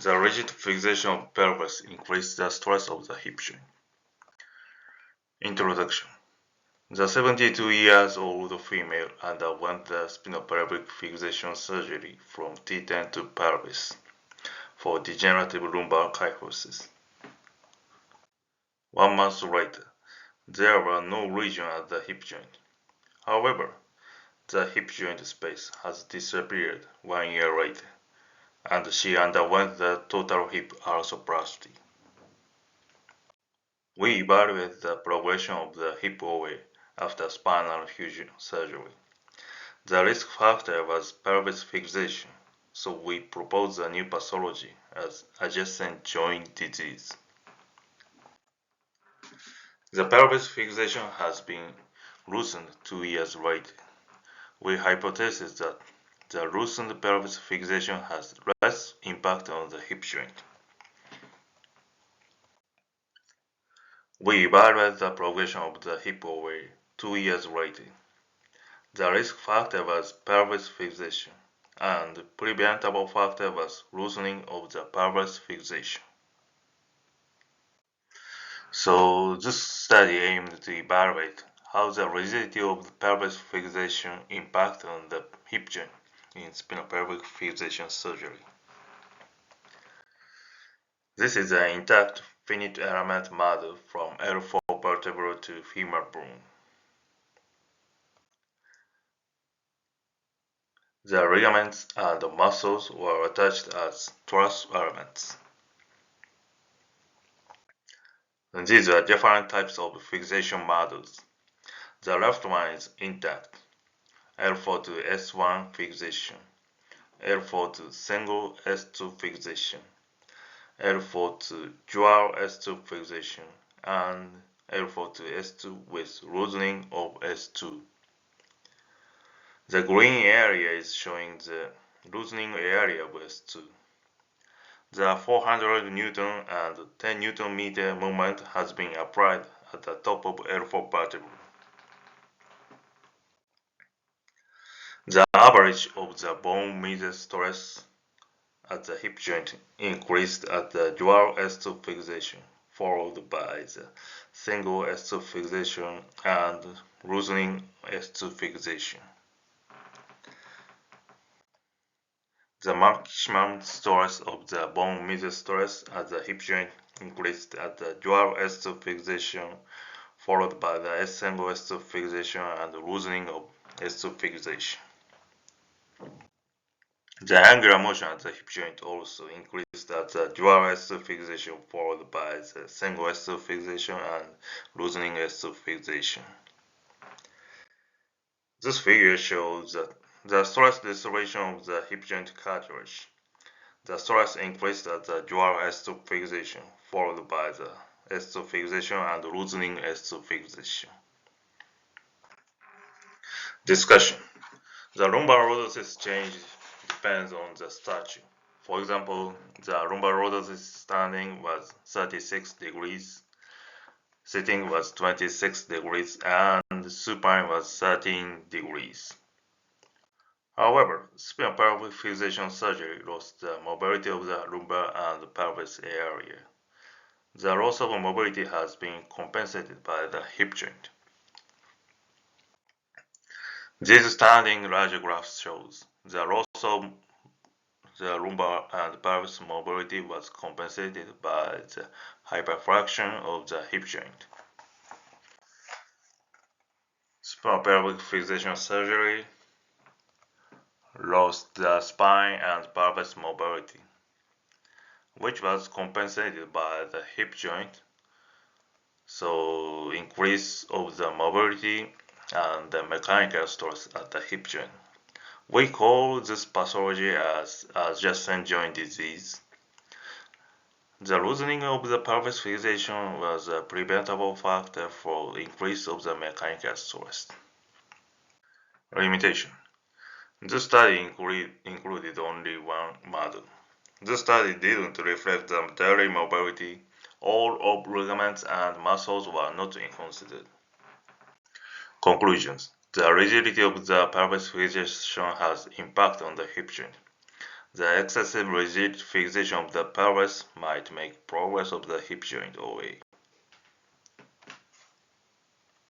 The rigid fixation of pelvis increases the stress of the hip joint. Introduction. The 72-year-old female underwent the spinopelvic fixation surgery from T10 to pelvis for degenerative lumbar kyphosis. 1 month later, there were no lesions at the hip joint. However, the hip joint space has disappeared 1 year later, and she underwent the total hip arthroplasty. We evaluate the progression of the hip OA after spinal fusion surgery. The risk factor was pelvis fixation, so we proposed a new pathology as adjacent joint disease. The pelvis fixation has been loosened 2 years later. We hypothesize that the loosened pelvis fixation has less impact on the hip joint. We evaluate the progression of the hip OA 2 years later. The risk factor was pelvis fixation, and the preventable factor was loosening of the pelvis fixation. So this study aimed to evaluate how the rigidity of the pelvis fixation impacts on the hip joint in spinopelvic fixation surgery. This is an intact finite element model from L4 vertebra to femur bone. The ligaments and muscles were attached as truss elements. And these are different types of fixation models. The left one is intact, L4 to S1 fixation, L4 to single S2 fixation, L4 to dual S2 fixation, and L4 to S2 with loosening of S2. The green area is showing the loosening area of S2. The 400 Newton and 10 Newton meter moment has been applied at the top of L4 vertebra. The average of the bone middle stress at the hip joint increased at the dual S2 fixation, followed by the single S2 fixation and loosening S2 fixation. The maximum stress of the bone middle stress at the hip joint increased at the dual S2 fixation, followed by the single S2 fixation and loosening of S2 fixation. The angular motion at the hip joint also increased at the dual S2 fixation, followed by the single S2 fixation and loosening S2 fixation. This figure shows that the stress distribution of the hip joint cartilage. The stress increased at the dual S2 fixation, followed by the S2 fixation and loosening S2 fixation. Discussion. The lumbar lordosis change depends on the stature. For example, the lumbar lordosis standing was 36 degrees, sitting was 26 degrees, and supine was 13 degrees. However, spinopelvic fixation surgery lost the mobility of the lumbar and pelvis area. The loss of mobility has been compensated by the hip joint. This standing radiograph shows the loss of the lumbar and pelvis mobility was compensated by the hyperflexion of the hip joint. Spinopelvic fixation surgery lost the spine and pelvis mobility, which was compensated by the hip joint, so increase of the mobility and the mechanical stress at the hip joint. We call this pathology as adjacent joint disease. The loosening of the pelvis fixation was a preventable factor for increase of the mechanical stress. Limitation. This study included only one model. This study didn't reflect the daily mobility. All of ligaments and muscles were not considered. Conclusions. The rigidity of the pelvis fixation has impact on the hip joint. The excessive rigid fixation of the pelvis might make progress of the hip joint OA.